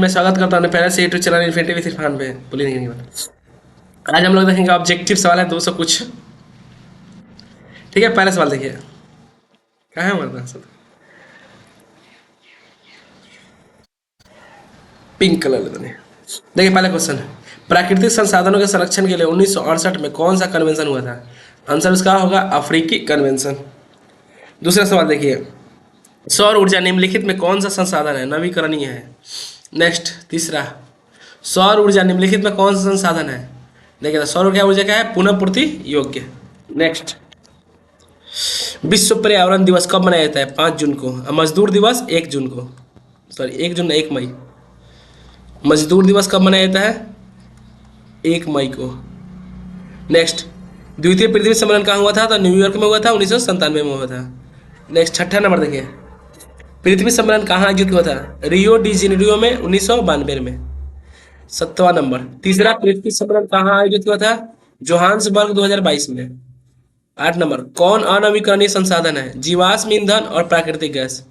मैं स्वागत करता हूँ पहले से YouTube channel infinity with Irfan पे। बोलिए नहीं बात। आज हम लोग देखेंगे ऑब्जेक्टिव सवाल है 200 कुछ। ठीक है, पहला सवाल देखिए। कहाँ है हमारे पास पिंक कलर लेते। देखिए पहला क्वेश्चन है, प्राकृतिक संसाधनों के संरक्षण के लिए 1968 में कौन सा कन्वेंशन हुआ था? आंसर उसका होगा अफ्रीकी कन्वेंशन। दूसरा सवाल देखिए, सौर ऊर्जा निम्नलिखित में कौन सा संसाधन है? नवीकरणीय है। नेक्स्ट तीसरा, सौर ऊर्जा निम्नलिखित में कौन सा संसाधन है? देखिए सौर ऊर्जा क्या है? पुनः पूर्ति योग्य। नेक्स्ट, विश्व पर्यावरण दिवस कब मनाया जाता है? 5 जून को। मजदूर दिवस 1 जून को, सॉरी 1 जून 1 मई। मजदूर दिवस कब मनाया जाता है? 1 मई को। नेक्स्ट, द्वितीय पृथ्वी सम्मेलन कहाँ हुआ था? तो न्यूयॉर्क में हुआ था, 1997 में हुआ था। नेक्स्ट छठा नंबर देखिए, पृथ्वी सम्मेलन कहाँ आयोजित हुआ था? रियो डी जेनेरियो में 1992 में। 7वां नंबर, तीसरा पृथ्वी सम्मेलन कहाँ आयोजित हुआ था? जोहान्सबर्ग 2022 में। 8 नंबर, कौन अनवीकरणीय संसाधन है? जीवाश्म ईंधन और प्राकृतिक गैस।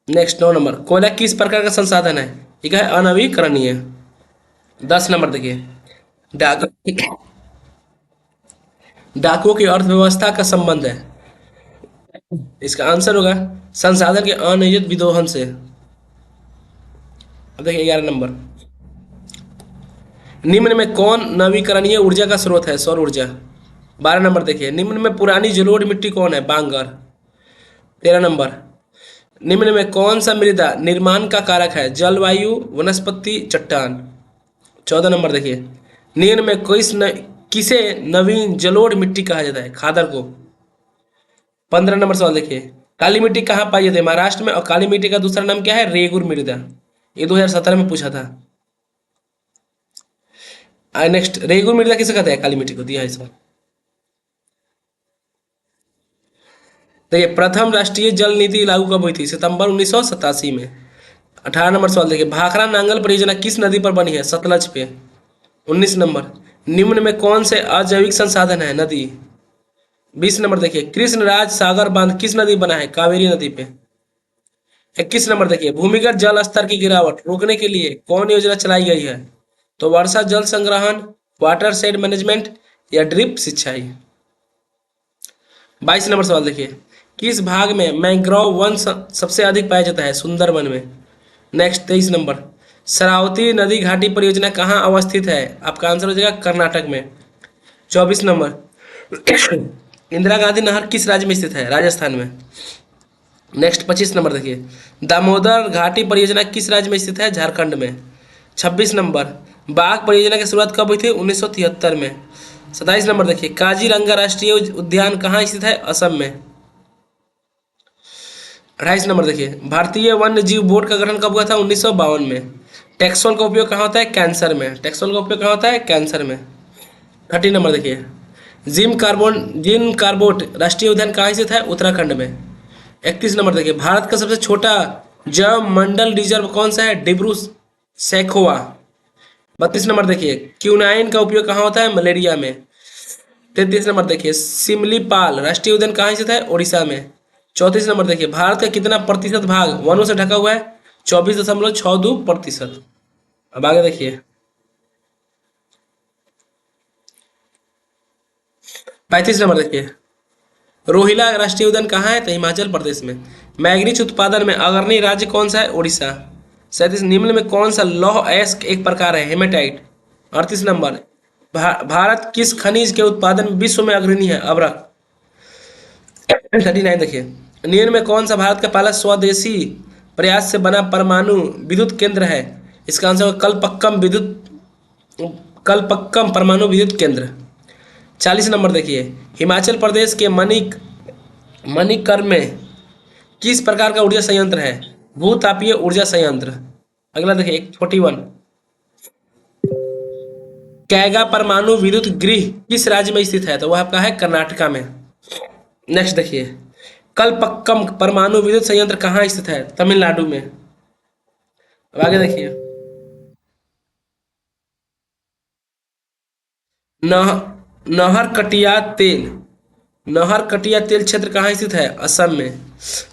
नेक्स्ट 9 नंबर, कोयला किस प्रकार का संसाधन है? ठीक है, अनवीकरणीय। 10 नंबर देखिए, डाक डाकुओं की अर्थव्यवस्था का संबंध है? इसका आंसर होगा संसाधन के अनियमित विदोहन से। अब देखिए 11 नंबर, निम्न में कौन नवीकरणीय ऊर्जा का स्रोत है? सौर ऊर्जा। 12 नंबर देखिए, निम्न में पुरानी जलोढ़ मिट्टी कौन है? बांगर। 13 नंबर, निम्न में कौन सा मृदा निर्माण का कारक है? जलवायु, वनस्पति, चट्टान। 14 नंबर देखिए, निम्न में किसे नवीन जलोढ़ मिट्टी कहा जाता है? खादर को। 15 नंबर सवाल देखिए, काली मिट्टी कहाँ पाई जाती है? महाराष्ट्र में। और काली मिट्टी का दूसरा नाम क्या है? रेगुर मृदा। ये 2017 में पूछा था। नेक्स्ट, रेगुर मृदा किसे कहते हैं? काली मिट्टी को दिया है सवाल। देखिए, प्रथम राष्ट्रीय जल नीति लागू कब हुई थी? सितंबर 1987 में। 18 नंबर सवाल देखिए, भाखड़ा नांगल परियोजना किस नदी पर बनी है? सतलज पे। 19 नंबर, निम्न में कौन से अजैविक संसाधन है? नदी। 20 नंबर देखिए, कृष्णराज सागर बांध किस नदी बना है? कावेरी नदी पे। 21 नंबर देखिए, भूमिगत जल स्तर की गिरावट रोकने के लिए कौन योजना चलाई गई है? तो वर्षा जल संग्रहण, वाटर शेड मैनेजमेंट या ड्रिप सिंचाई। 22 नंबर सवाल देखिए, किस भाग में मैंग्रोव वन सबसे अधिक पाया जाता है? सुंदरवन में। नेक्स्ट 23 नंबर, शरावती नदी घाटी परियोजना कहाँ अवस्थित है? आपका आंसर हो जाएगा कर्नाटक में। 24 नंबर, इंदिरा गांधी नहर किस राज्य में स्थित है? राजस्थान में। नेक्स्ट 25 नंबर देखिए, दामोदर घाटी परियोजना किस राज्य में स्थित है? झारखंड में। 26 नंबर, बाघ परियोजना की शुरुआत कब हुई थी? 1973 में। 27 नंबर देखिए, काजीरंगा राष्ट्रीय उद्यान कहाँ स्थित है? असम में। 28 नंबर देखिए, भारतीय वन्य जीव बोर्ड का गठन कब हुआ था? 1952 में। टेक्सोल का उपयोग कहाँ होता है? कैंसर में। टेक्सोल का उपयोग कहाँ होता है? कैंसर में। 30 नंबर देखिए, जिम कार्बोट राष्ट्रीय उद्यान कहाँ स्थित है? उत्तराखंड में। 31 नंबर देखिए, भारत का सबसे छोटा जैव मंडल रिजर्व कौन सा है? डिब्रू सैखोवा। 32 नंबर देखिए, क्यूनाइन का उपयोग कहाँ होता है? मलेरिया में। 33 नंबर देखिए, सिमलीपाल राष्ट्रीय उद्यान कहाँ स्थित है? ओडिशा में। 34 नंबर देखिए, भारत का कितना प्रतिशत भाग वनों से ढका हुआ है? 24.62%। अब आगे देखिए, 35 नंबर देखिए, रोहिला राष्ट्रीय उद्यान कहाँ है? तो हिमाचल प्रदेश में। मैग्नीज उत्पादन में अग्रणी राज्य कौन सा है? उड़ीसा। 37, निम्न में कौन सा लौह अयस्क एक प्रकार है? हेमेटाइट। 38 नंबर, भारत किस खनिज के उत्पादन में विश्व में अग्रणी है? अभ्रक। 39 देखिए, निम्न में कौन सा भारत का पहला स्वदेशी प्रयास से बना परमाणु विद्युत केंद्र है? इसका आंसर कलपक्कम परमाणु विद्युत केंद्र। 40 नंबर देखिए, हिमाचल प्रदेश के मणिकर्ण में किस प्रकार का ऊर्जा संयंत्र है? भूतापीय ऊर्जा संयंत्र। अगला देखिए 41, कैगा परमाणु विद्युत गृह किस राज्य में स्थित है? तो वह आपका है कर्नाटका में। नेक्स्ट देखिए, कलपक्कम परमाणु विद्युत संयंत्र कहाँ स्थित है? तमिलनाडु में। अब आगे देखिए, नहर कटिया तेल क्षेत्र कहाँ स्थित है? असम में।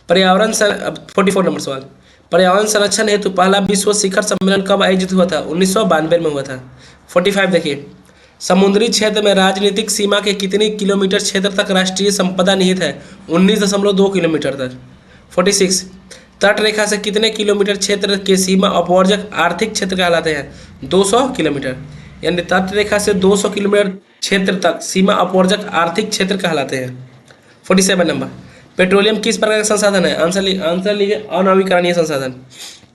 पर्यावरण 44 नंबर सवाल, पर्यावरण संरक्षण हेतु पहला विश्व शिखर सम्मेलन कब आयोजित हुआ था? 1992 में हुआ था। 45 देखिए, समुद्री क्षेत्र में राजनीतिक सीमा के कितने किलोमीटर क्षेत्र तक राष्ट्रीय संपदा निहित है? 19.2 किलोमीटर तक। 46, तट रेखा से कितने किलोमीटर क्षेत्र के सीमा अपवर्जक आर्थिक क्षेत्र कहलाते हैं? 200 किलोमीटर। यानी तट रेखा से 200 किलोमीटर क्षेत्र तक सीमा अपवर्जक आर्थिक क्षेत्र कहलाते हैं। 47 नंबर, पेट्रोलियम किस प्रकार का संसाधन है? आंसर लीजिए, अनवीकरणीय संसाधन।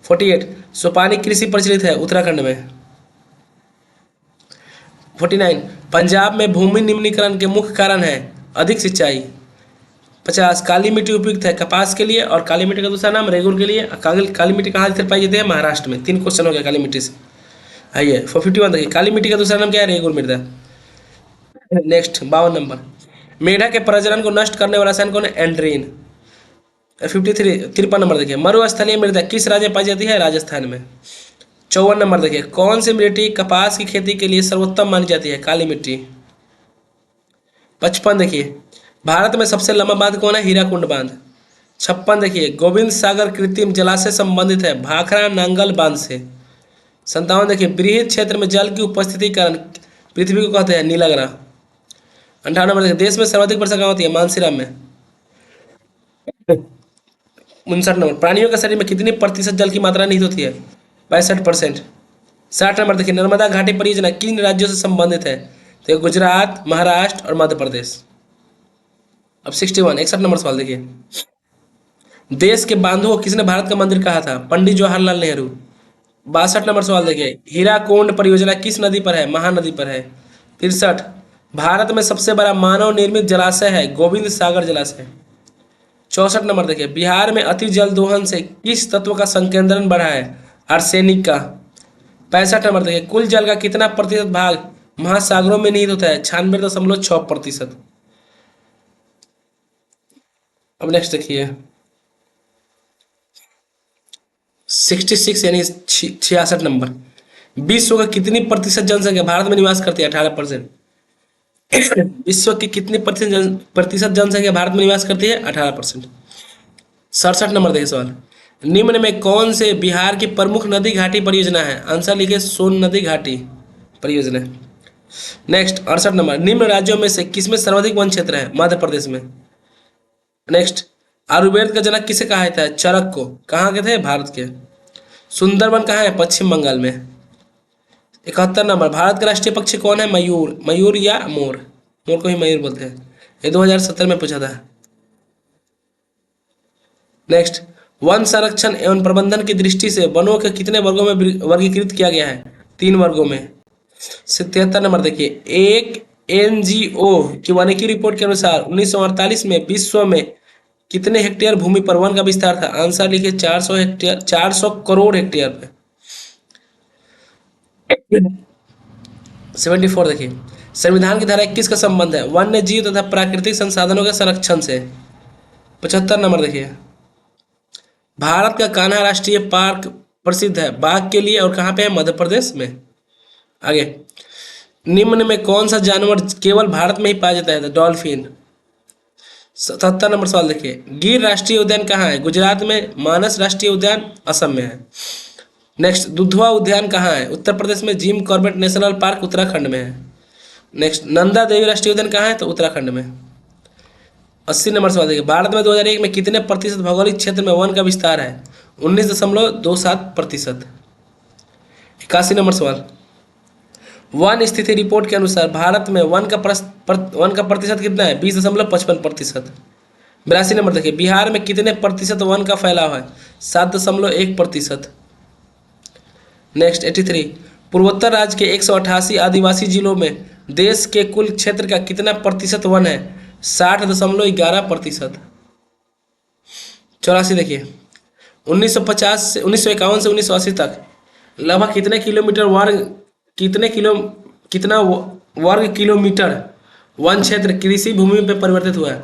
48, सोपानी कृषि प्रचलित है उत्तराखंड में। 49, पंजाब में भूमि निम्नीकरण के मुख्य कारण है अधिक सिंचाई। 50, काली मिट्टी उपयुक्त है कपास के लिए, और काली मिट्टी का दूसरा नाम रेगुर के लिए। काली मिट्टी कहाँ स्थिर पाई जाती है? महाराष्ट्र में। 3 क्वेश्चन हो गया काली मिट्टी से। आइए 51 देखिए, काली मिट्टी का दूसरा नाम क्या है? रेगुर मृदा। नेक्स्ट 52 नंबर, मेढक के प्रजनन को नष्ट करने वाला रसायन कौन है? एंड्रीन। 53 नंबर देखिए, मरुस्थलीय मृदा किस राज्य में पाई जाती है? राजस्थान में। 54 नंबर देखिए, कौन सी मिट्टी कपास की खेती के लिए सर्वोत्तम मानी जाती है? काली मिट्टी। 55 देखिए, भारत में सबसे लंबा बांध कौन है? हीराकुंड बांध। 56 देखिए, गोविंद सागर कृत्रिम जलाशय संबंधित है भाखड़ा नांगल बांध से। 57 देखिए, बृहद क्षेत्र में जल की उपस्थिति के कारण पृथ्वी को कहते हैं नीला ग्रह। 58 नंबर देखिए, देश में सर्वाधिक वर्षा कहाँ होती है? मानसीराम में। 59 नंबर, प्राणियों के शरीर में कितनी प्रतिशत जल की मात्रा निहित होती है? 65%। 60 नंबर देखिए, नर्मदा घाटी परियोजना किन राज्यों से संबंधित है? तो गुजरात, महाराष्ट्र और मध्य प्रदेश। अब 61 नंबर सवाल देखिए, देश के बांधों को किसने भारत का मंदिर कहा था? पंडित जवाहरलाल नेहरू। 62 नंबर सवाल देखिए, हीराकुंड परियोजना किस नदी पर है? महानदी पर है। 63, भारत में सबसे बड़ा मानव निर्मित जलाशय है गोविंद सागर जलाशय। 64 नंबर देखिए, बिहार में अति जल दोहन से किस तत्व का संकेंद्रण बढ़ा है? आर्सेनिक का। 65 नंबर देखिए, कुल जल का कितना प्रतिशत भाग महासागरों में निहित होता है? 96.6%। अब नेक्स्ट देखिए 66 यानी 66 नंबर, विश्व का कितनी प्रतिशत जनसंख्या भारत में निवास करती है? 18%। विश्व की कितनी प्रतिशत जनसंख्या भारत में निवास करती है? 18%। 67 नंबर देखिए सवाल, निम्न में कौन से बिहार की प्रमुख नदी घाटी परियोजना है? आंसर लिखिए, सोन नदी घाटी परियोजना। नेक्स्ट 68 नंबर, निम्न राज्यों में से किसमें सर्वाधिक वन क्षेत्र है? मध्य प्रदेश में। नेक्स्ट, आयुर्वेद का जनक किसे कहा जाता है? चरक को। कहाँ के थे? भारत के। सुंदरबन कहाँ है? पश्चिम बंगाल में। 71 नंबर, भारत का राष्ट्रीय पक्षी कौन है? मयूर। मयूर या मोर, मोर को ही मयूर बोलते हैं। ये 2017 में पूछा था। नेक्स्ट, वन संरक्षण एवं प्रबंधन की दृष्टि से वनों के कितने वर्गों में वर्गीकृत किया गया है? 3 वर्गों में। 77 नंबर देखिए, एक एनजीओ की वानिकी रिपोर्ट के अनुसार 1948 में विश्व में कितने हेक्टेयर भूमि पर वन का विस्तार था? आंसर लिखिए, 400 हेक्टेयर, 400 करोड़ हेक्टेयर पे। 74 देखिए, संविधान की धारा 21 का संबंध है वन्य जीव तथा प्राकृतिक संसाधनों के संरक्षण से। 75 नंबर देखिए, भारत का कान्हा राष्ट्रीय पार्क प्रसिद्ध है बाघ के लिए और कहाँ पे है? मध्य प्रदेश में। आगे, निम्न में कौन सा जानवर केवल भारत में ही पाया जाता है? डॉल्फिन। 77 नंबर सवाल देखिए, गिर राष्ट्रीय उद्यान कहाँ है? गुजरात में। मानस राष्ट्रीय उद्यान असम में है। नेक्स्ट, दुधवा उद्यान कहाँ है? उत्तर प्रदेश में। Jim Corbett national park Uttarakhand में है। नेक्स्ट, नंदा देवी राष्ट्रीय उद्यान कहाँ है? तो उत्तराखंड में। 80 नंबर सवाल देखिए, भारत में 2001 में कितने प्रतिशत भौगोलिक क्षेत्र में वन का विस्तार है? 19.27%। 81 नंबर सवाल, वन स्थिति रिपोर्ट के अनुसार भारत में वन का प्रतिशत कितना है? 20.55%। 82 नंबर देखिए, बिहार में कितने प्रतिशत वन का फैलाव है? 7.1%। नेक्स्ट 83, पूर्वोत्तर राज्य के 188 आदिवासी जिलों में देश के कुल क्षेत्र का कितना प्रतिशत वन है? 60.11%। 84 देखिए, 1951 से 1980 तक लगभग कितना वर्ग किलोमीटर वन क्षेत्र कृषि भूमि पे परिवर्तित हुआ है?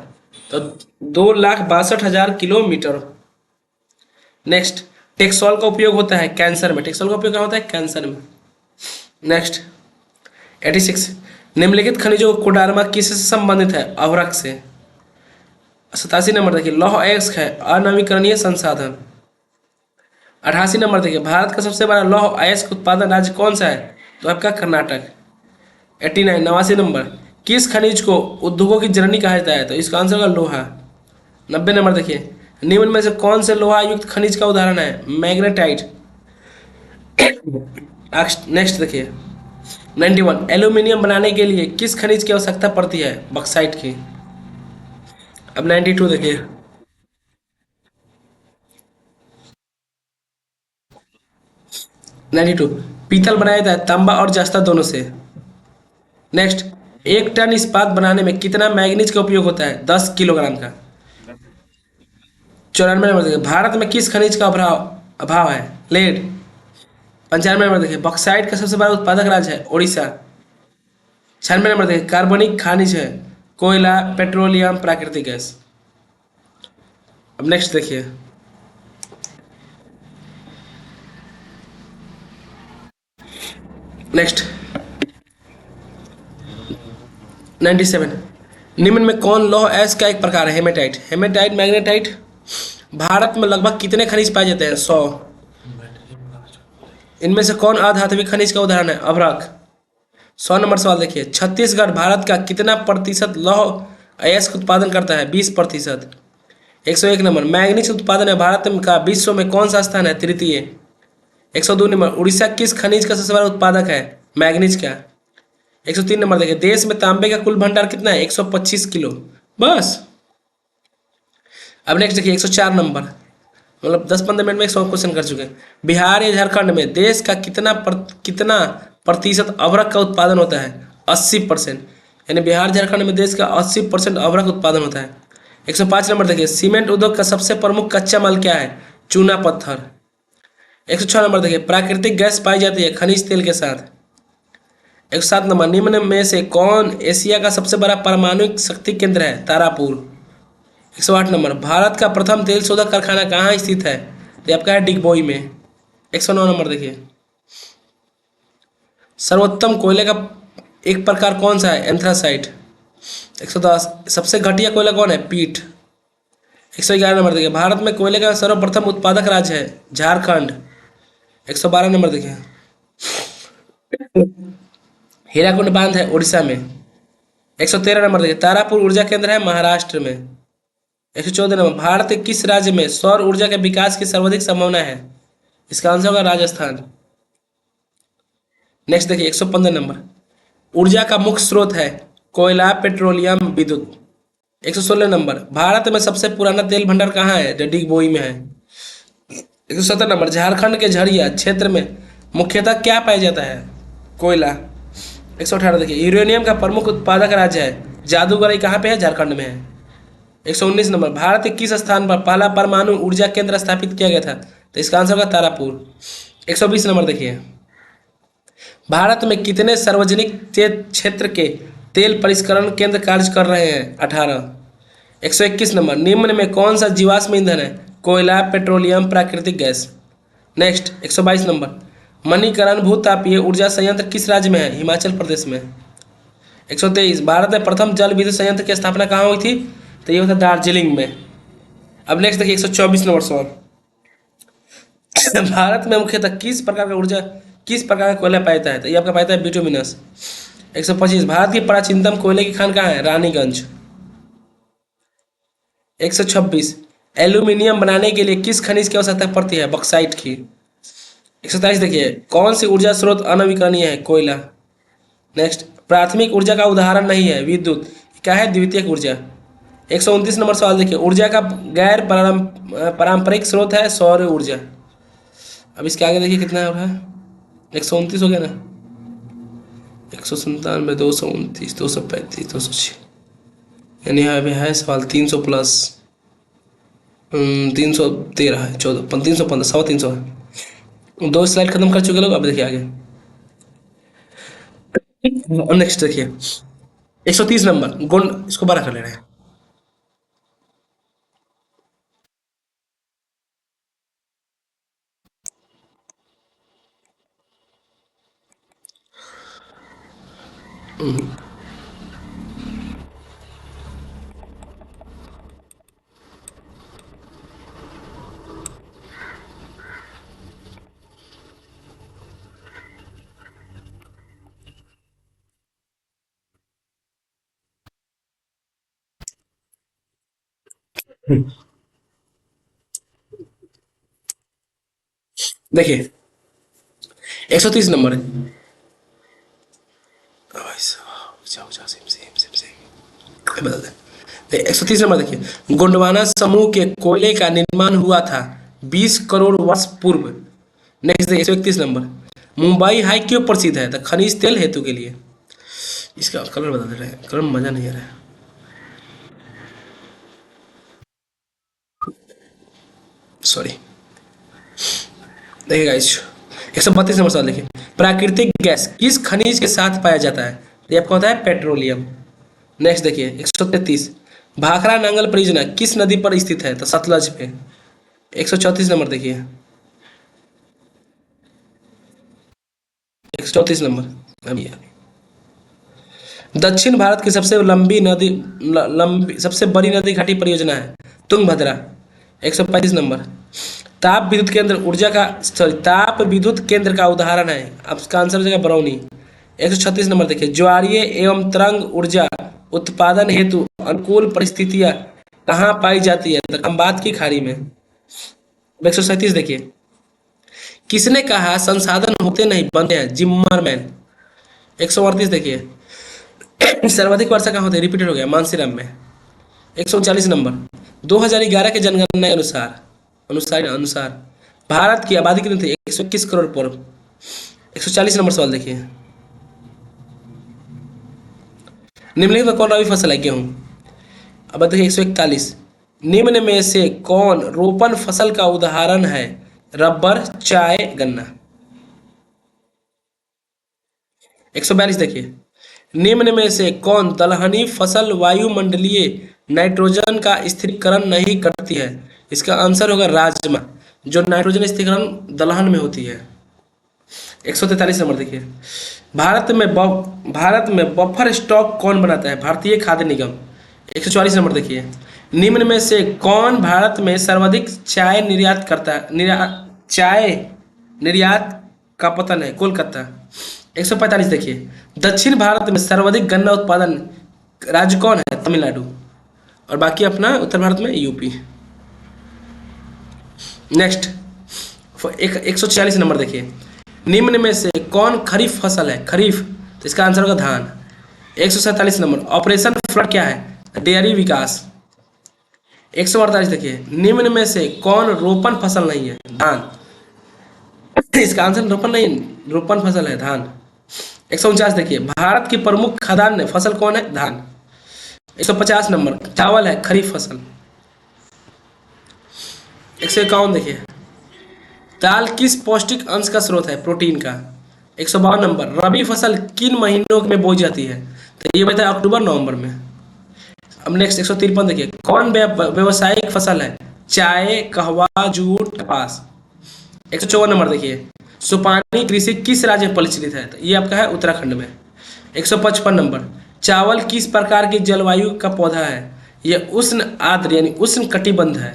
तो 2,62,000 किलोमीटर। नेक्स्ट, टेक्सोल का उपयोग होता है कैंसर में। टेक्सोल का उपयोग क्या होता है? कैंसर में। नेक्स्ट 86, निम्नलिखित खनिजों कोडार्मा किससे संबंधित है? अवरक से। 87 नंबर देखिए, लौह अयस्क है अनवीकरणीय संसाधन। 88 नंबर देखिए, भारत का सबसे बड़ा लौह अयस्क उत्पादन राज्य कौन सा है? तो आपका कर्नाटक। 89 89 नंबर, किस खनिज को उद्योगों की जननी कहा जाता है? तो इसका आंसर होगा लोहा। 90 नंबर देखिए, निम्न में से कौन से लोहा युक्त खनिज का उदाहरण है? मैग्नेटाइट। नेक्स्ट देखिए, 91, एल्यूमिनियम बनाने के लिए किस खनिज की आवश्यकता पड़ती है? बक्साइट की। अब 92 देखिए, 92, पीतल बनाया जाता है तांबा और जस्ता दोनों से। नेक्स्ट, एक टन इस्पात बनाने में कितना मैग्नीज का उपयोग होता है? 10 किलोग्राम का। 94 नंबर देखिए, भारत में किस खनिज का अभाव अभाव है? लेड। 95 नंबर देखिए, बॉक्साइट का सबसे बड़ा उत्पादक राज्य है? उड़ीसा। 96 नंबर देखिए, कार्बनिक खनिज है? कोयला, पेट्रोलियम, प्राकृतिक गैस। अब नेक्स्ट देखिए, नेक्स्ट 97, निम्न में कौन लौह अयस्क का एक प्रकार है? हेमेटाइट। Haematite, magnetite. भारत में लगभग कितने खनिज पाए जाते हैं? 100। इनमें से कौन अधात्विक खनिज का उदाहरण है? अभ्रक। 100 नंबर सवाल देखिए, छत्तीसगढ़ भारत का कितना प्रतिशत लौह अयस्क उत्पादन करता है? 20%। 101 नंबर, मैग्नीज उत्पादन में भारत का विश्व में कौन सा स्थान है? तृतीय। 102 नंबर, उड़ीसा किस खनिज का सबसे बड़ा उत्पादक है? मैग्नीज का। 103 नंबर देखिए, देश में तांबे का कुल भंडार कितना है? 125 किलो। बस। अब नेक्स्ट देखिए, 104 नंबर, मतलब 10-15 मिनट में 100 क्वेश्चन कर चुके हैं। बिहार या झारखंड में देश का कितना प्रतिशत अभ्रक का उत्पादन होता है? 80%। यानी बिहार झारखंड में देश का 80% अभ्रक उत्पादन होता है। 105 नंबर देखिए, सीमेंट उद्योग का सबसे प्रमुख कच्चा माल क्या है? चूना पत्थर। 106 नंबर देखिए, प्राकृतिक गैस पाई जाती है खनिज तेल के साथ। 107 नंबर, निम्न में से कौन एशिया का सबसे बड़ा परमाणु शक्ति केंद्र है? तारापुर। 108 नंबर, भारत का प्रथम तेल शोधक कारखाना कहाँ स्थित है? तो आपका है डिगबोई में। 109 नंबर देखिए, सर्वोत्तम कोयले का एक प्रकार कौन सा है? एंथ्रासाइट। 110, सबसे घटिया कोयला कौन है? पीट। 111 नंबर देखिए, भारत में कोयले का सर्वप्रथम उत्पादक राज्य है? झारखंड। 112 नंबर देखिए, हीराकुंड बांध है उड़ीसा में। 113 नंबर देखिए, तारापुर ऊर्जा केंद्र है महाराष्ट्र में। 114 नंबर, भारत के किस राज्य में सौर ऊर्जा के विकास की सर्वाधिक संभावना है? इसका आंसर होगा राजस्थान। नेक्स्ट देखिए, 115 नंबर, ऊर्जा का मुख्य स्रोत है? कोयला, पेट्रोलियम, विद्युत। 116 नंबर, भारत में सबसे पुराना तेल भंडार कहाँ है? जो डिगबोई में है। 117 नंबर, झारखंड के झरिया क्षेत्र में मुख्यतः क्या पाया जाता है? कोयला। 118 देखिए, यूरेनियम का प्रमुख उत्पादक राज्य है? जादूगढ़ कहाँ पे है? झारखंड में है। 119 नंबर, भारत के किस स्थान पर पहला परमाणु ऊर्जा केंद्र स्थापित किया गया था? तो इसका आंसर होगा तारापुर। 120 नंबर देखिए, भारत में कितने सार्वजनिक क्षेत्र के तेल परिष्करण केंद्र कार्य कर रहे हैं? 18। 121 नंबर, निम्न में कौन सा जीवाश्म ईंधन है? कोयला, पेट्रोलियम, प्राकृतिक गैस। नेक्स्ट 122 नंबर, मणिकरण भूतापीय ऊर्जा संयंत्र किस राज्य में है? हिमाचल प्रदेश में। 123, भारत में प्रथम जल विद्युत संयंत्र की स्थापना कहाँ हुई थी? तो ये होता दार्जिलिंग में। अब नेक्स्ट देखिए, 124 नंबर सवाल, भारत में मुख्यतः किस प्रकार का कोयला पाया जाता है? तो ये आपका पाया जाता है बिटुमिनस। 125, भारत की प्राचीनतम कोयले की खान कहाँ है? रानीगंज। 126, एल्यूमिनियम बनाने के लिए किस खनिज की आवश्यकता पड़ती है? बॉक्साइट की। 127 देखिए, कौन सी ऊर्जा स्रोत अनवीकरणीय है? कोयला। नेक्स्ट, प्राथमिक ऊर्जा का उदाहरण नहीं है विद्युत, क्या है? द्वितीयक ऊर्जा। 129 नंबर सवाल देखिए, ऊर्जा का गैर पारंपरिक स्रोत है? सौर ऊर्जा। अब इसके आगे देखिए कितना हो रहा है? 129 हो गया ना, 197, 229, 235, 206, यानी यहाँ पे है सवाल 300 प्लस 313 है, 14, 315, 350 है। 2 स्लाइड खत्म कर चुके लोग। अब देखिए आगे, नेक्स्ट देखिए 130 नंबर, गुण इसको बड़ा कर ले रहे हैं। देखिए 130 नंबर है। भाई साहब, जाओ जाओ, सेम सेम सेम सेम, बदल दे। 130 नंबर देखिए, गोंडवाना समूह के कोयले का निर्माण हुआ था 20 करोड़ वर्ष पूर्व। नेक्स्ट देखिए 131 नंबर, मुंबई हाई क्यों प्रसिद्ध है? तो खनिज तेल हेतु के लिए। इसका कलर बदल रहे हैं, कलर में मजा नहीं आ रहा है। सॉरी। देखिए गाइस 132 नंबर सवाल देखिए, प्राकृतिक गैस किस खनिज के साथ पाया जाता है? तो ये आपको होता है पेट्रोलियम। नेक्स्ट देखिए 133, भाखड़ा नांगल परियोजना किस नदी पर स्थित है? तो सतलज पे। 134 नंबर देखिए, 134 नंबर अभी दक्षिण भारत की सबसे लंबी नदी, लंबी सबसे बड़ी नदी घाटी परियोजना है तुंगभद्रा। 135 नंबर, ताप विद्युत केंद्र ऊर्जा का, सॉरी, ताप विद्युत केंद्र का उदाहरण है। अब इसका आंसर हो जाएगा बरौनी। 136 नंबर देखिए, ज्वारीय एवं तरंग ऊर्जा उत्पादन हेतु अनुकूल परिस्थितियां कहाँ पाई जाती है? तो खंबात की खाड़ी में। 137 देखिए, किसने कहा संसाधन होते नहीं बनते हैं? जिम्मरमैन। 138 देखिए, सर्वाधिक वर्षा कहाँ होती है? रिपीटेड हो गया, मानसीराम में। 139 नंबर, 2011 के जनगणना के अनुसार, अनुसार भारत की आबादी कितनी थी? 121 करोड़ पूर्व। 140 नंबर सवाल देखिए, निम्नलिखित में कौन रबी फसल है? गेहूं। अब देखिए 141, निम्न में से कौन रोपण फसल का उदाहरण है? रबर, चाय, गन्ना। 142 देखिए, निम्न में से कौन दलहनी फसल वायुमंडलीय नाइट्रोजन का स्थिरीकरण नहीं करती है? इसका आंसर होगा राजमा, जो नाइट्रोजन स्थिरीकरण दलहन में होती है। 143 नंबर देखिए, भारत में बफर स्टॉक कौन बनाता है? भारतीय खाद्य निगम। 144 नंबर देखिए, निम्न में से कौन भारत में सर्वाधिक चाय निर्यात करता है? चाय निर्यात का पतन है कोलकाता। 145 देखिए, दक्षिण भारत में सर्वाधिक गन्ना उत्पादन राज्य कौन है? तमिलनाडु। और बाकी अपना उत्तर भारत में यूपी। नेक्स्ट 146 नंबर देखिए, निम्न में से कौन खरीफ फसल है? खरीफ, तो इसका आंसर होगा धान। 147 नंबर, ऑपरेशन फ्लड क्या है? डेयरी विकास। 148 देखिए, निम्न में से कौन रोपण फसल नहीं है? धान। इसका आंसर रोपण नहीं, रोपण फसल है धान। 149 देखिए, भारत की प्रमुख खाद्यान्न फसल कौन है? धान। 150 नंबर, चावल है खरीफ फसल। 151 देखिए, दाल किस पौष्टिक अंश का स्रोत है? प्रोटीन का। 152 नंबर, रबी फसल किन महीनों में बोई जाती है? तो ये बताया अक्टूबर नवंबर में। अब नेक्स्ट 153 देखिए, कौन व्यवसायिक फसल है? चाय, कहवा, जूट, कपास। 154 नंबर देखिए, सुपानी कृषि किस राज्य में प्रचलित है? तो ये आपका है उत्तराखंड में। 155 नंबर, चावल किस प्रकार की जलवायु का पौधा है? यह उष्ण आर्द्र यानी उष्ण कटिबंध है।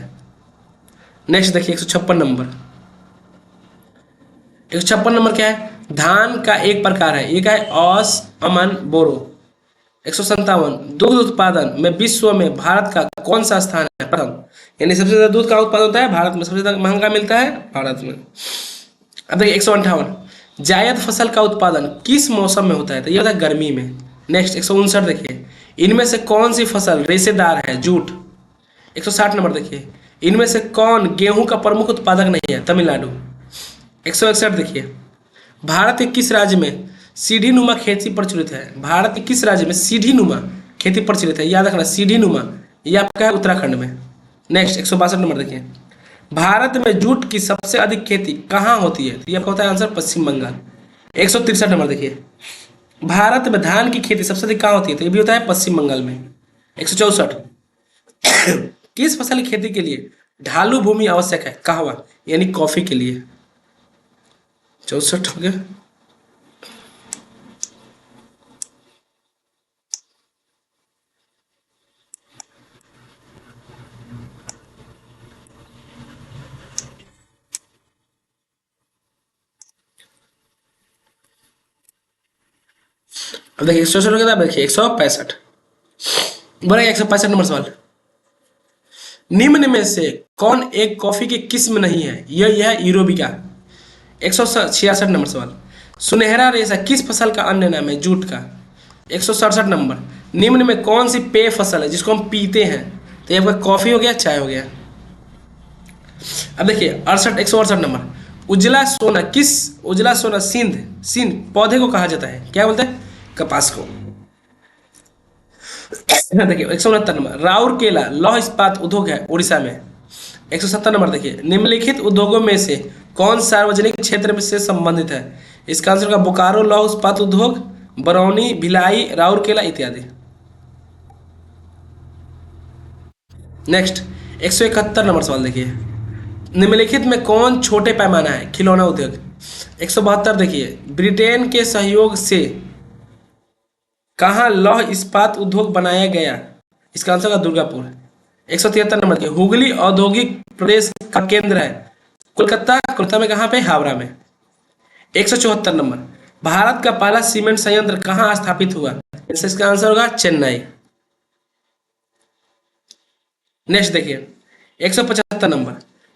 नेक्स्ट देखिए 156 नंबर, 156 नंबर क्या है? धान का एक प्रकार है, ये क्या है? औस, अमन, बोरो। 157, दूध उत्पादन में विश्व में भारत का कौन सा स्थान है? प्रथम, यानी सबसे ज्यादा दूध का उत्पादन होता है भारत में, सबसे ज्यादा महंगा मिलता है भारत में। अब देखिए 158, जायद फसल का उत्पादन किस मौसम में होता है? तो ये होता है गर्मी में। नेक्स्ट 159 देखिए, इनमें से कौन सी फसल रेशेदार है? जूट। 160 नंबर देखिए, इनमें से कौन गेहूं का प्रमुख उत्पादक नहीं है? तमिलनाडु। 161 देखिए, भारत के किस राज्य में सीढ़ी नुमा खेती प्रचलित है? भारत के किस राज्य में सीढ़ी नुमा खेती प्रचलित है? याद रखना, सीढ़ी नुमा, ये आपका है उत्तराखंड में। नेक्स्ट 162 नंबर देखिए, भारत में जूट की सबसे अधिक खेती कहाँ होती है? तो ये आपका होता है आंसर पश्चिम बंगाल। 163 नंबर देखिए, भारत में धान की खेती सबसे अधिक कहाँ होती है? तो ये भी होता है पश्चिम बंगाल में। 164, किस फसल की खेती के लिए ढालू भूमि आवश्यक है? कहवा, यानी कॉफी के लिए। 64 हो गया। अब देखिए 164 देखिए 165, बोला 165 नंबर सवाल, निम्न में से कौन एक कॉफी की किस्म नहीं है? यह है यूरोबिका। 166 नंबर सवाल। सुनहरा रेशा किस फसल का अन्य नाम है? जूट का। 167 नंबर। निम्न में कौन सी पेय फसल है जिसको हम पीते हैं? तो ये आपका कॉफी हो गया, चाय हो गया। अब देखिए 168 नंबर। उजला सोना सिंध सिंध पौधे को कहा जाता है, क्या बोलते हैं? कपास को। देखिए 169 नंबर। राउरकेला लौह इस्पात उद्योग है उड़ीसा में। 170 नंबर देखिए, निम्नलिखित उद्योगों में से कौन सार्वजनिक क्षेत्र में से संबंधित है? इसका आंसर होगा बोकारो लौह इस्पात उद्योग, बरौनी, भिलाई, राउरकेला इत्यादि। नेक्स्ट 171 नंबर सवाल देखिए, निम्नलिखित में कौन छोटे पैमाना है? खिलौना उद्योग। 172 देखिए, ब्रिटेन के सहयोग से कहाँ लौह इस्पात उद्योग बनाया गया? इसका आंसर होगा दुर्गापुर। 173 नंबर देखिए, हुगली औद्योगिक प्रदेश का केंद्र है कोलकाता। कोलकाता में कहाँ पे? हावड़ा में। 174 नंबर, भारत का पहला सीमेंट संयंत्र कहाँ स्थापित हुआ? इसका आंसर होगा चेन्नई। नेक्स्ट देखिए 175 नंबर,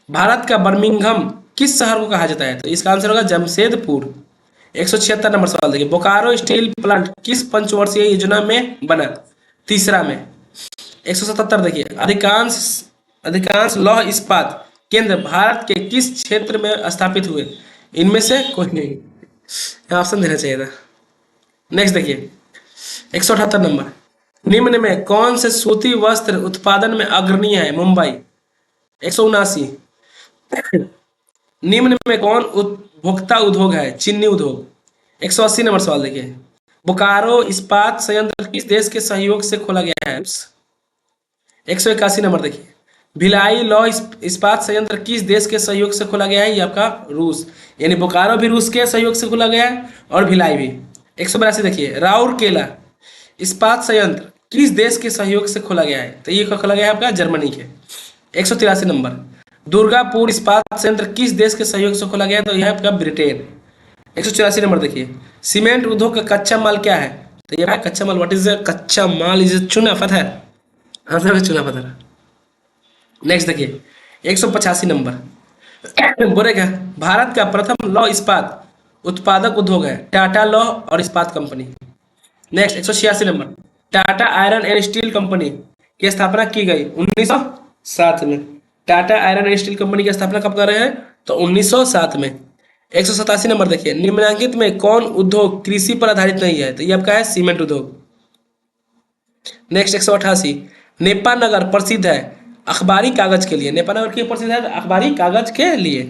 भारत का बर्मिंघम किस शहर को कहा जाता है? तो इसका आंसर होगा जमशेदपुर। 176 नंबर सवाल देखिए, बोकारो स्टील प्लांट किस पंचवर्षीय योजना में बना? तीसरा में। 177 देखिए, अधिकांश अधिकांश लौह इस्पात केंद्र भारत के किस क्षेत्र में स्थापित हुए? इनमें से कोई नहीं, ऑप्शन देना चाहिए था। नेक्स्ट देखिए 178 नंबर, निम्न में कौन से सूती वस्त्र उत्पादन में अग्रणी है? मुंबई। 179, निम्न में कौन उपभोक्ता उद्योग है? चीनी उद्योग। 180 नंबर सवाल देखिए, बोकारो इस्पात संयंत्र किस देश के सहयोग से खोला गया है? 181 नंबर देखिए, भिलाई लौह इस्पात संयंत्र किस देश के सहयोग से खोला गया है? ये आपका रूस, यानी बोकारो भी रूस के सहयोग से खोला गया है और भिलाई भी। 182 देखिए, राउरकेला इस्पात संयंत्र किस देश के सहयोग से खोला गया है? तो ये खोला गया है आपका जर्मनी के। 183 नंबर, दुर्गापुर इस्पात संयंत्र किस देश के सहयोग से खोला गया है? तो यह आपका ब्रिटेन। 184 नंबर देखिए, सीमेंट उद्योग का कच्चा माल क्या है? तो यह कच्चा माल, व्हाट इज कच्चा माल? इज चूना पत्थर। आंसर चूना पत्थर। नेक्स्ट देखिए 185 नंबर, बोलेगा भारत का प्रथम लौह इस्पात उत्पादक उद्योग है टाटा लौह और इस्पात company. Next 186 number, Tata iron and steel company की स्थापना की गई 1907 में। Tata iron and steel company की स्थापना कब कर रहे हैं? तो 1907 में। 187 नंबर देखिए, निम्नलिखित में कौन उद्योग कृषि पर आधारित नहीं है? तो ये आपका है सीमेंट उद्योग। नेक्स्ट 188, नेपानगर प्रसिद्ध है अखबारी कागज के लिए। नेपानगर क्यों प्रसिद्ध है? अखबारी कागज के लिए।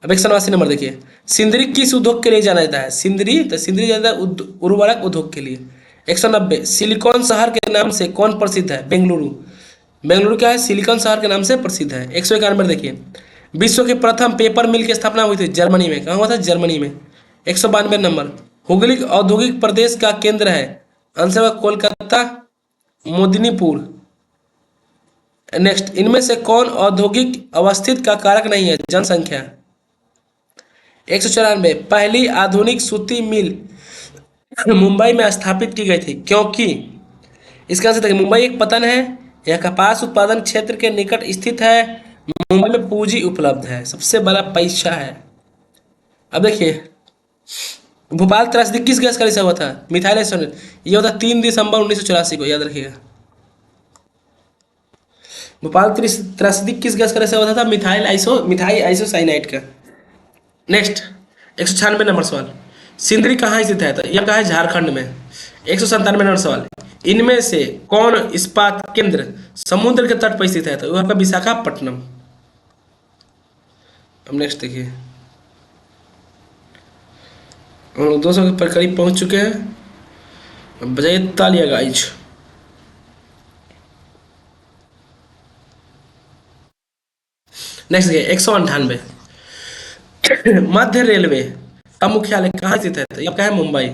अब 189 नंबर देखिए, सिंदरी किस उद्योग के लिए जाना जाता है? सिंदरी, तो सिंदरी जाता है उर्वरक उद्योग के लिए। 190, सिलिकॉन शहर के नाम से कौन प्रसिद्ध है? बेंगलुरु। बेंगलुरु क्या है? सिलिकॉन शहर के नाम से प्रसिद्ध है। 191 देखिए, विश्व के प्रथम पेपर मिल की स्थापना हुई थी जर्मनी में। कहाँ हुआ था? जर्मनी में। 192 नंबर, हुगली औद्योगिक प्रदेश का केंद्र है? आंसर होगा कोलकाता, मोदिनीपुर। नेक्स्ट, इनमें से कौन औद्योगिक अवस्थित का कारक नहीं है? जनसंख्या। 194, पहली आधुनिक सूती मिल मुंबई में स्थापित की गई थी क्योंकि? इसका आंसर देखिए, मुंबई एक पतन है, यह कपास उत्पादन क्षेत्र के निकट स्थित है, मुंबई में पूंजी उपलब्ध है, सबसे बड़ा पैसा है। अब देखिए, भोपाल त्रासदी किस गैस का रिसाव हुआ था? Methyl acid. ये होता 3 दिसंबर 1984 को, याद रखिएगा। भोपाल त्रासदी किस गैस का रिसाव होता था? मिथाइल आइसोसाइनाइड का। नेक्स्ट 196 नंबर सवाल, सिंदरी कहाँ स्थित है? तो यह कहाँ है? झारखंड में। 197 नंबर सवाल, इनमें से कौन इस्पात केंद्र समुद्र के तट पर स्थित है? तो वह आपका विशाखापट्टनम। अब नेक्स्ट देखिए, हम लोग 200 के पर करीब पहुंच चुके हैं। अब बजाइए तालियां गाइज। नेक्स्ट देखिए 198, मध्य रेलवे का मुख्यालय कहाँ स्थित है? तो यह क्या है? मुंबई।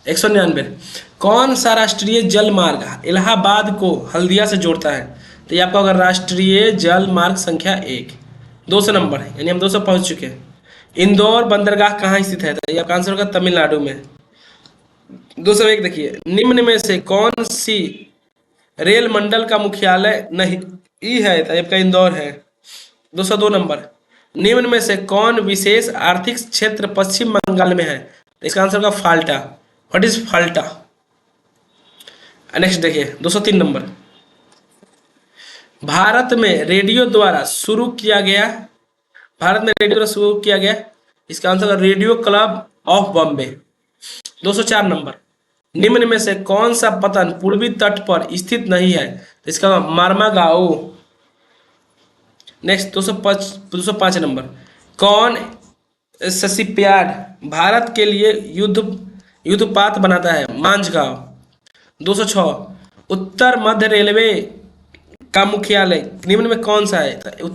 199, कौन सा राष्ट्रीय जल मार्ग इलाहाबाद को हल्दिया से जोड़ता है? तो ये आपका होगा राष्ट्रीय जल मार्ग संख्या 1। 200 नंबर, यानी हम 200 पहुंच चुके हैं। इंदौर बंदरगाह कहाँ स्थित है? तो ये आपका आंसर होगा तमिलनाडु में। 201 देखिए, निम्न में से कौन सी रेल मंडल का मुख्यालय नहीं ई है तो आपका इंदौर है। 202 नंबर, निम्न में से कौन विशेष आर्थिक क्षेत्र पश्चिम बंगाल में है? तो इसका आंसर होगा Falta. What is Falta? Next देखिए 203 नंबर, भारत में रेडियो द्वारा शुरू किया गया, भारत में रेडियो द्वारा शुरू किया गया, इसका answer radio club of Bombay. 204 number, निम्न में से कौन सा पतन पूर्वी तट पर स्थित नहीं है? तो इसका मार्मागाओ। नेक्स्ट 205 नंबर, कौन ससिप्याड भारत के लिए युद्धपात बनाता है? मांझगांव। 206, उत्तर मध्य रेलवे का मुख्यालय निम्न में कौन सा है? तो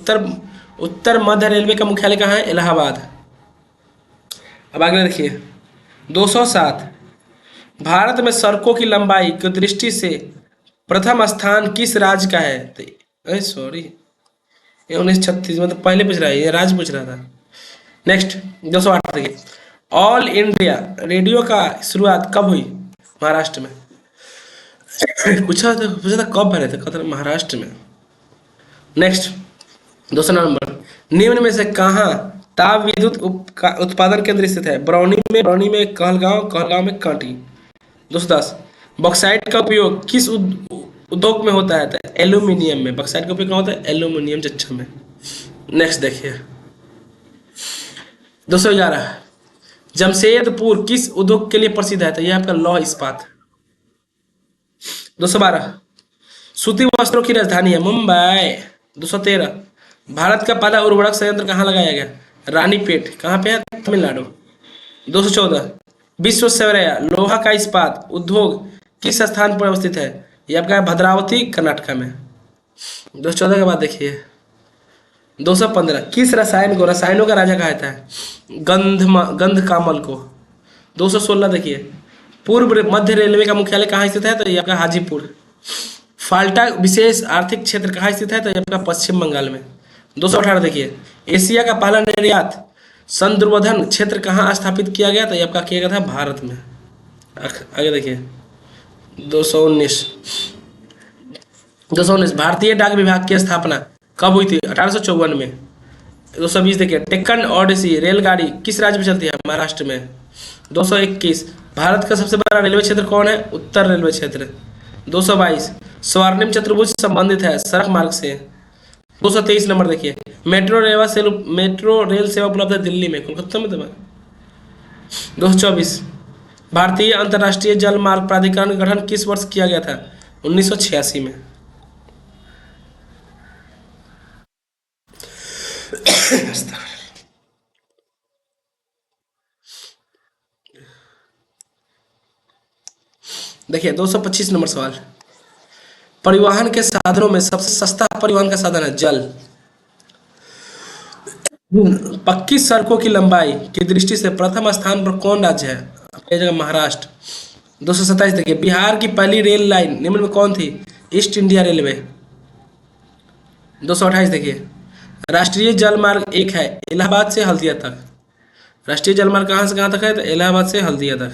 उत्तर मध्य रेलवे का मुख्यालय कहाँ है? इलाहाबाद। अब अगले देखिए 207, भारत में सड़कों की लंबाई की दृष्टि से प्रथम स्थान किस राज्य का है? तो सॉरी, ये 1936 मतलब पहले पूछ रहा है, ये राज्य पूछ रहा था। नेक्स्ट 208 देखिए, ऑल इंडिया रेडियो का शुरुआत कब हुई? महाराष्ट्र में। पूछा था कब भरे थे, कहते महाराष्ट्र में। नेक्स्ट 209 नंबर, निम्न में से कहाँ ताप विद्युत उत्पादन केंद्र स्थित है? बरौनी में कहलगांव में कांटी। 210, बॉक्साइट का उपयोग किस उद्योग में होता है? तो एल्यूमिनियम में। बॉक्साइट का उपयोग कहाँ होता है? एल्यूमिनियम जच्चा में। नेक्स्ट देखिए 211, जमशेदपुर किस उद्योग के लिए प्रसिद्ध है? तो यह आपका लौह इस्पात। 212, सूती वस्त्रों की राजधानी है? मुंबई। 213, भारत का पहला उर्वरक संयंत्र कहाँ लगाया गया? रानीपेट। कहाँ पे है? तमिलनाडु। 214, विश्व सौरया लोहा का इस्पात उद्योग किस स्थान पर अवस्थित है? ये आपका भद्रावती कर्नाटक में। 214 के बाद देखिए 215, किस रसायन को रसायनों का राजा कहा जाता है? गंधकामल को। 216 देखिए, पूर्व मध्य रेलवे का मुख्यालय कहाँ स्थित है? तो ये आपका हाजीपुर। फाल्टा विशेष आर्थिक क्षेत्र कहाँ स्थित है? तो ये आपका पश्चिम बंगाल में। 218 देखिए, एशिया का पहला निर्यात संवर्धन क्षेत्र कहाँ स्थापित किया गया? तो ये आपका किया गया था भारत में। आगे देखिए 219, भारतीय डाक विभाग की स्थापना कब हुई थी? 1854 में। 220 देखिए, टेक्कन ओडिसी रेलगाड़ी किस राज्य में चलती है? महाराष्ट्र में। 221, भारत का सबसे बड़ा रेलवे क्षेत्र कौन है? उत्तर रेलवे क्षेत्र। 222, स्वर्णिम चतुर्भुज संबंधित है सड़क मार्ग से। 223 नंबर देखिए, मेट्रो रेल सेवा उपलब्ध है दिल्ली में, कोलकाता में। 224, भारतीय अंतर्राष्ट्रीय जल मार्ग प्राधिकरण का गठन किस वर्ष किया गया था? 1986 में। देखिए 225 नंबर सवाल, परिवहन के साधनों में सबसे सस्ता परिवहन का साधन है जल। पक्की सड़कों की लंबाई की दृष्टि से प्रथम स्थान पर कौन राज्य है? अपनी जगह महाराष्ट्र। 227 देखिए, बिहार की पहली रेल लाइन निम्न में कौन थी? East India railway. 228 देखिए, राष्ट्रीय जल मार्ग एक है इलाहाबाद से हल्दिया तक। राष्ट्रीय जल मार्ग कहाँ से कहाँ तक है? तो इलाहाबाद से हल्दिया तक।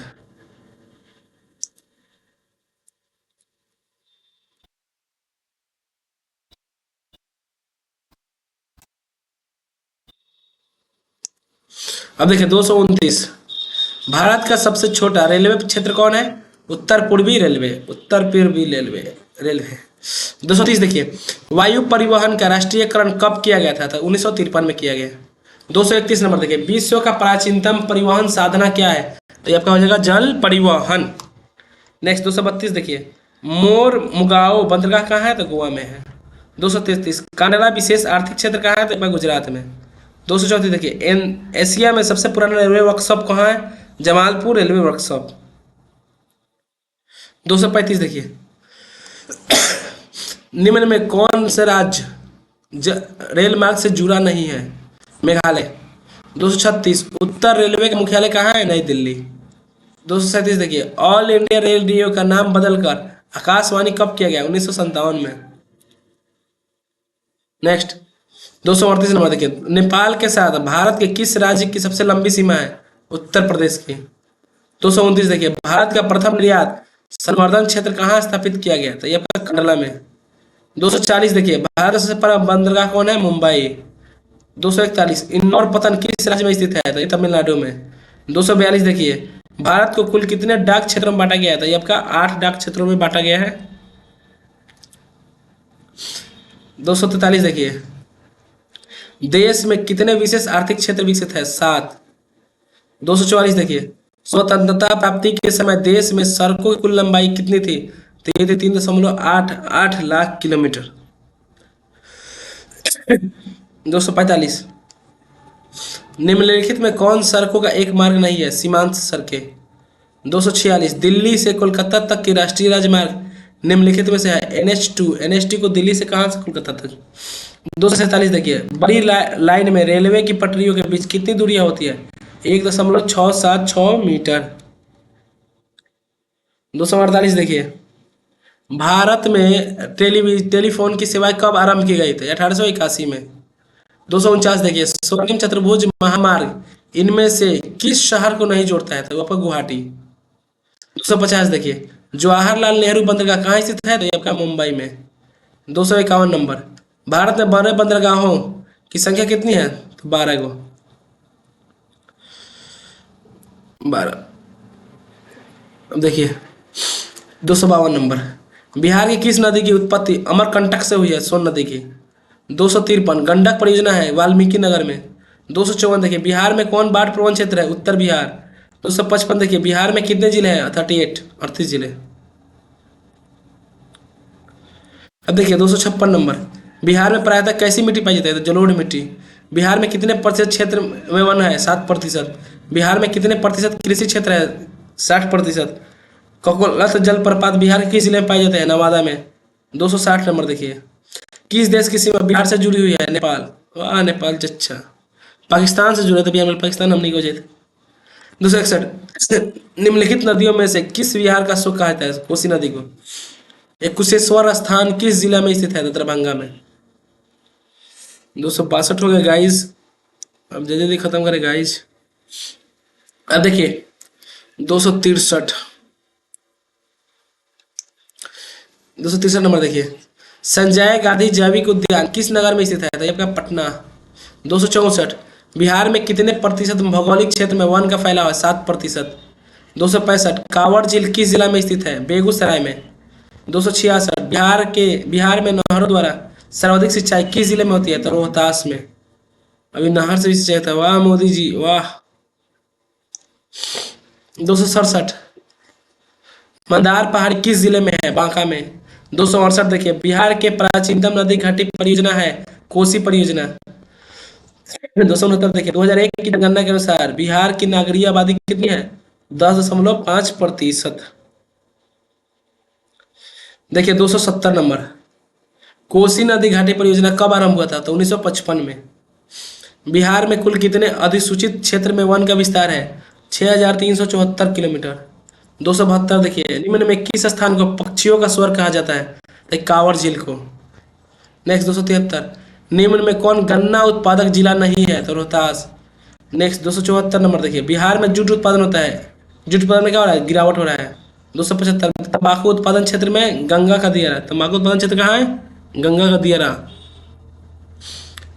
अब देखिए 229, भारत का सबसे छोटा रेलवे क्षेत्र कौन है? उत्तर पूर्वी रेलवे। 230 देखिए, वायु परिवहन का राष्ट्रीयकरण कब किया गया था? तो 1953 में किया गया। 231 नंबर देखिए, विश्व का प्राचीनतम परिवहन साधना क्या है? तो ये आपका हो जाएगा जल परिवहन। नेक्स्ट 232 देखिए, मोर मुगाओ बंदरगाह कहाँ है? तो गोवा में है। 233, कांडला विशेष आर्थिक क्षेत्र कहाँ है? तो गुजरात में। 234 देखिए, एशिया में सबसे पुराना रेलवे वर्कशॉप कहाँ है? Jamalpur railway workshop. 235 देखिए, निम्न में कौन से राज्य रेल मार्ग से जुड़ा नहीं है? मेघालय। 236, उत्तर रेलवे का मुख्यालय कहाँ है? नई दिल्ली। 237 देखिए, ऑल इंडिया रेडियो का नाम बदलकर आकाशवाणी कब किया गया? 1957 में। नेक्स्ट 238 नंबर देखिए, नेपाल के साथ भारत के किस राज्य की सबसे लंबी सीमा है? उत्तर प्रदेश की। 229 देखिए, भारत का प्रथम निर्यात संवर्धन क्षेत्र कहाँ स्थापित किया गया? तो यह कंडला में। 240 देखिए, भारत का सबसे बड़ा बंदरगाह कौन है? मुंबई। 241, इंदौर पतन किस राज्य में स्थित है? तो ये तमिलनाडु में। 242 देखिए, भारत को कुल कितने डाक क्षेत्रों में बांटा गया था? ये आपका 8 डाक क्षेत्रों में बांटा गया है। 243 देखिए, देश में कितने विशेष आर्थिक क्षेत्र विकसित है? 7। 244 देखिए, स्वतंत्रता प्राप्ति के समय देश में सड़कों की कुल लंबाई कितनी थी? तो ये थी 3.88 लाख किलोमीटर। 245, निम्नलिखित में कौन सड़कों का एक मार्ग नहीं है? सीमांत सड़कें। 246, दिल्ली से कोलकाता तक की राष्ट्रीय राजमार्ग निम्नलिखित में से है? NH2। NH2 को दिल्ली से कहाँ से कोलकाता तक? 247 देखिए, बड़ी लाइन में रेलवे की पटरियों के बीच कितनी दूरियां होती है? 1.676 मीटर। 248 देखिए, भारत में टेलीफोन की सेवाएं कब आरंभ की गई थी? 1881 में। 249 देखिए, स्वर्णिम चतुर्भुज महामार्ग इनमें से किस शहर को नहीं जोड़ता है? तो वो आपका गुवाहाटी। 250 देखिए, जवाहरलाल नेहरू बंदरगाह कहाँ स्थित है? तो ये आपका मुंबई में। 251 नंबर, भारत में बड़े बंदरगाहों की संख्या कितनी है? तो 12 गो। 12। अब देखिए 252 नंबर, बिहार की किस नदी की उत्पत्ति अमरकंटक से हुई है? सोन नदी की। 253, गंडक परियोजना है वाल्मीकि नगर में। 254 देखिए, बिहार में कौन बाढ़ प्रवण क्षेत्र है? उत्तर बिहार। 255 देखिए, बिहार में कितने जिले हैं? 38 जिले। अब देखिए 256 नंबर, बिहार में प्रायतः कैसी मिट्टी पाई जाती है? तो जलोढ़ मिट्टी। बिहार में कितने प्रतिशत क्षेत्र में वन है? 7%। बिहार में कितने प्रतिशत कृषि क्षेत्र है? 60%। ककोलत जलप्रपात बिहार के किस जिले में पाए जाते हैं? नवादा में। 260 नंबर देखिए, किस देश की सीमा बिहार से जुड़ी हुई है? नेपाल। वाह, नेपाल अच्छा। पाकिस्तान से जुड़े, तभी हम पाकिस्तान हम नहीं हो जाते। 261, निम्नलिखित नदियों में से किस विहार का शोक कहता है? कोसी नदी को। एक कुशेश्वर स्थान किस जिला में स्थित है? तो दरभंगा में। 262 हो गए गाइज, अब जल्दी जल्दी खत्म करें गाइज। अब देखिए 263, 263 नंबर देखिए, संजय गांधी जैविक उद्यान किस नगर में स्थित है? तो ये आपका पटना। 264, बिहार में कितने प्रतिशत भौगोलिक क्षेत्र में वन का फैलाव है? 7%। 265, कांवड़ झील किस जिला में स्थित है? बेगूसराय में। 266, बिहार में नहरों द्वारा सर्वाधिक सिंचाई किस जिले में होती है? तो रोहतास में। अभी नहर से भी सिंचाई था, वाह मोदी जी वाह। 267, मंदार पहाड़ी किस जिले में है? बांका में। 268 देखिए, बिहार के प्राचीनतम नदी घाटी परियोजना है? कोसी परियोजना। 269 देखिए, 2001 की जनगणना के अनुसार बिहार की नागरिक आबादी कितनी है? 10.5%। देखिए 270 नंबर, कोसी नदी घाटी परियोजना कब आरंभ हुआ था? तो 1955 में। बिहार में कुल कितने अधिसूचित क्षेत्र में वन का विस्तार है? 6374 किलोमीटर। 272 देखिए, निम्न में किस स्थान को पक्षियों का स्वर्ग कहा जाता है? तो कांवड़ झील को। नेक्स्ट 273, निम्न में कौन गन्ना उत्पादक जिला नहीं है? तो रोहतास। नेक्स्ट 274 नंबर देखिए, बिहार में जूट उत्पादन होता है, जूट उत्पादन में क्या हो रहा है? गिरावट हो रहा है। 275, तंबाकू उत्पादन क्षेत्र में गंगा का दियारा, तंबाकू उत्पादन क्षेत्र कहाँ है? गंगा का दियारा।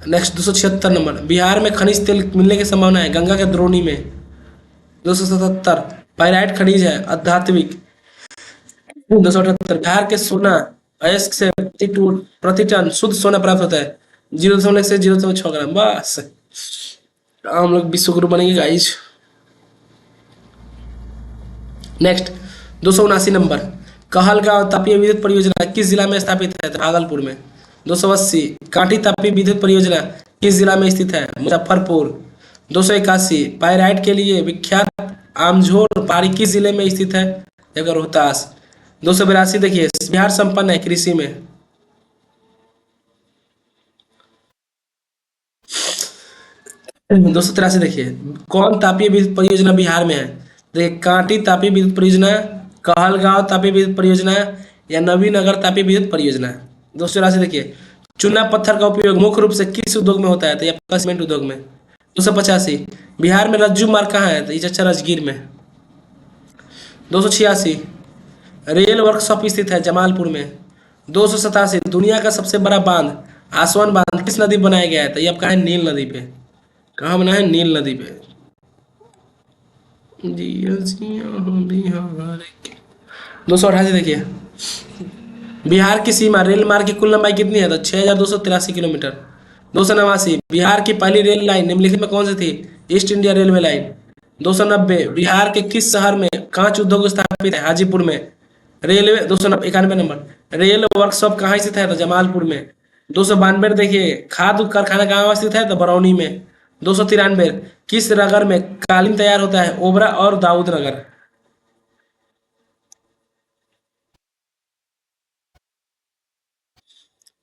नेक्स्ट 276 नंबर, बिहार में खनिज तेल मिलने की संभावना है? गंगा के द्रोणी में। 277, पाइराइट खनिज है अधात्विक। 278, बिहार के सोना अयस्क से प्रति टन शुद्ध सोना प्राप्त होता है 0.6 बस। हम लोग विश्व गुरु बनेंगे गाइज। नेक्स्ट 279 नंबर, कहलगांव तापीय विद्युत परियोजना किस जिला में स्थापित है? भागलपुर में। 280, कांटी तापीय विद्युत परियोजना किस जिला में स्थित है? मुजफ्फरपुर। 281, पाइराइट के लिए विख्यात आमझोर पहाड़ी किस जिले में स्थित है? देखो रोहतास। 282 देखिए, बिहार संपन्न है कृषि में। 283 देखिए, कौन तापीय विद्युत परियोजना बिहार में है? देखिए, कांटी तापीय विद्युत परियोजना, कहलगांव तापीय विद्युत परियोजना या नवीनगर तापीय विद्युत परियोजना। 284 देखिए, चूना पत्थर का उपयोग मुख्य रूप से किस उद्योग में होता है? तो ये सीमेंट उद्योग में। 285, बिहार में रज्जू मार्ग कहाँ है? तो ये चच्चा राजगीर में। 286, रेल वर्कशॉप स्थित है जमालपुर में। 287 दुनिया का सबसे बड़ा बांध, आसवान बांध किस नदी पर बनाया गया है? तो ये आपका है नील नदी पे। कहाँ बना है? नील नदी पे। जिया जिया हम बिहार के। 288 देखिए, बिहार की सीमा रेल मार्ग की कुल लंबाई कितनी है? तो 6283 किलोमीटर। 289 बिहार की पहली रेल लाइन निम्नलिखित में कौन सी थी? East India railway line. 290 Bihar के किस शहर में कांच उद्योग स्थापित है? हाजीपुर में। रेलवे 291 नंबर, रेल वर्कशॉप कहाँ स्थित है? तो जमालपुर में। 292 देखिए, खाद कारखाना कहाँ स्थित है? तो बरौनी में। 293 किस नगर में कालीन तैयार होता है? ओबरा और दाऊद नगर।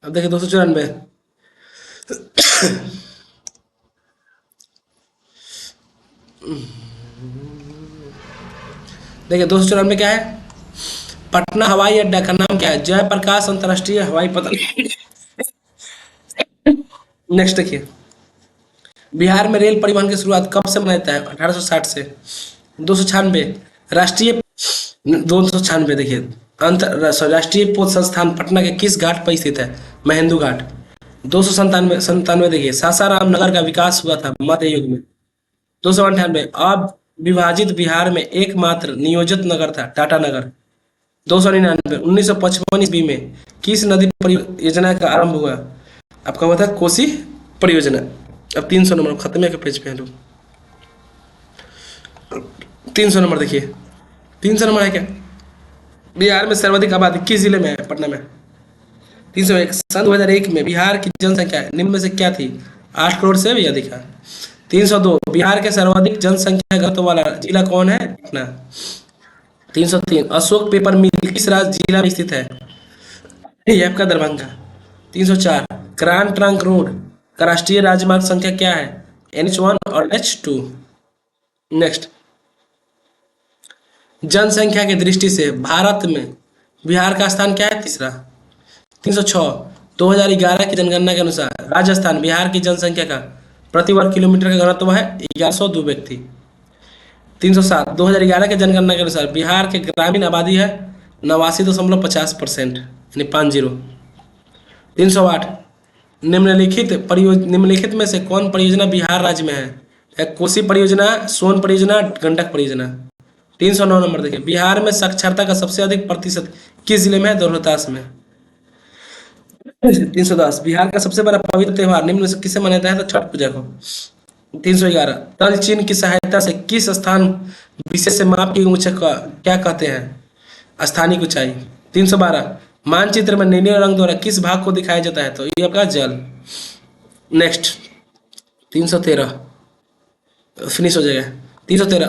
अब देखिए 294, देखिए 294 क्या है? पटना हवाई अड्डा का नाम क्या है? जयप्रकाश अंतर्राष्ट्रीय हवाई पतन। नेक्स्ट देखिए, बिहार में रेल परिवहन की शुरुआत कब से मनाया जाता है? 1860 से। 296 राष्ट्रीय 296 देखिए, राष्ट्रीय पोत संस्थान पटना के किस घाट पर स्थित है? महेंद्र घाट। 297 देखिए, सासाराम नगर का विकास हुआ था मध्य युग में। 298 अब विभाजित बिहार में एकमात्र नियोजित नगर था टाटा नगर। 299 1955 ईस्वी में किस नदी परियोजना का आरंभ हुआ? आपका हुआ था कोसी परियोजना। अब 300 नंबर खत्म के पेज पे हैं लोग। 300 नंबर देखिए, 300 नंबर है क्या? बिहार में सर्वाधिक आबादी किस जिले में है? पटना में। 301 सन 2001 में बिहार की जनसंख्या निम्न में से क्या थी? 8 करोड़ से भी अधिक है। 302 बिहार के सर्वाधिक जनसंख्या घनत्व वाला जिला कौन है? पटना। 303 अशोक पेपर मिल किस राज्य जिला में स्थित है? ये आपका दरभंगा। 304 ग्रांड ट्रंक रोड का राष्ट्रीय राजमार्ग संख्या क्या है? NH1 और H2। नेक्स्ट, जनसंख्या की दृष्टि से भारत में बिहार का स्थान क्या है? तीसरा। 306 2011 की जनगणना के अनुसार राजस्थान बिहार की जनसंख्या का प्रति वर्ग किलोमीटर का घनत्व है 1102 व्यक्ति। 307 2011 के जनगणना के अनुसार बिहार के ग्रामीण आबादी है 89.50% यानी 50। 308 निम्नलिखित में से कौन परियोजना बिहार राज्य में है? कोसी परियोजना, सोन परियोजना, गंडक परियोजना। 309 नंबर देखिए, बिहार में साक्षरता का सबसे अधिक प्रतिशत किस जिले में है? रोहतास में। 310 बिहार का सबसे बड़ा पवित्र त्योहार निम्न में से किसे मनाया जाता है? तो छठ पूजा को। 311 तल चिन्ह की सहायता से किस स्थान विशेष से माप की ऊंचाई का क्या कहते हैं? स्थानिक ऊंचाई। 312 मानचित्र में नीले रंग द्वारा किस भाग को दिखाया जाता है? तो ये आपका जल। नेक्स्ट 313 फिनिश हो जाएगा। 313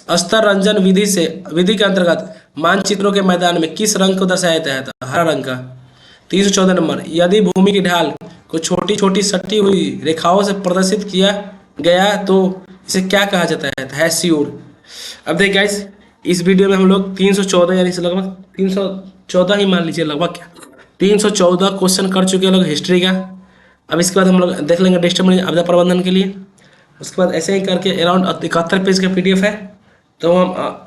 अस्तर रंजन विधि के अंतर्गत मानचित्रों के मैदान में किस रंग को दर्शाया जाता है? तो हरा रंग का। 314 नंबर यदि भूमि की ढाल को छोटी छोटी सटी हुई रेखाओं से प्रदर्शित किया गया तो इसे क्या कहा जाता है? तो हैस्यूर। अब देखिए गाइस, इस वीडियो में हम लोग 314 यानी लगभग 314 ही मान लीजिए, लगभग क्या 314 क्वेश्चन कर चुके हैं लोग हिस्ट्री का। अब इसके बाद हम लोग देख लेंगे डिस्ट्रिक्ट आपदा प्रबंधन के लिए। उसके बाद ऐसे ही करके अराउंड 71 पेज का PDF है, तो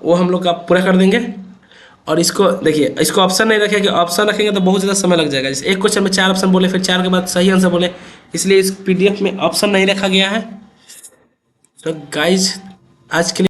वो हम लोग का पूरा कर देंगे। और इसको देखिए, इसको ऑप्शन नहीं रखेंगे, ऑप्शन रखेंगे तो बहुत ज़्यादा समय लग जाएगा। जैसे एक क्वेश्चन में 4 ऑप्शन बोले, फिर 4 के बाद सही आंसर बोले, इसलिए इस PDF में ऑप्शन नहीं रखा गया है। तो गाइज आज के लिए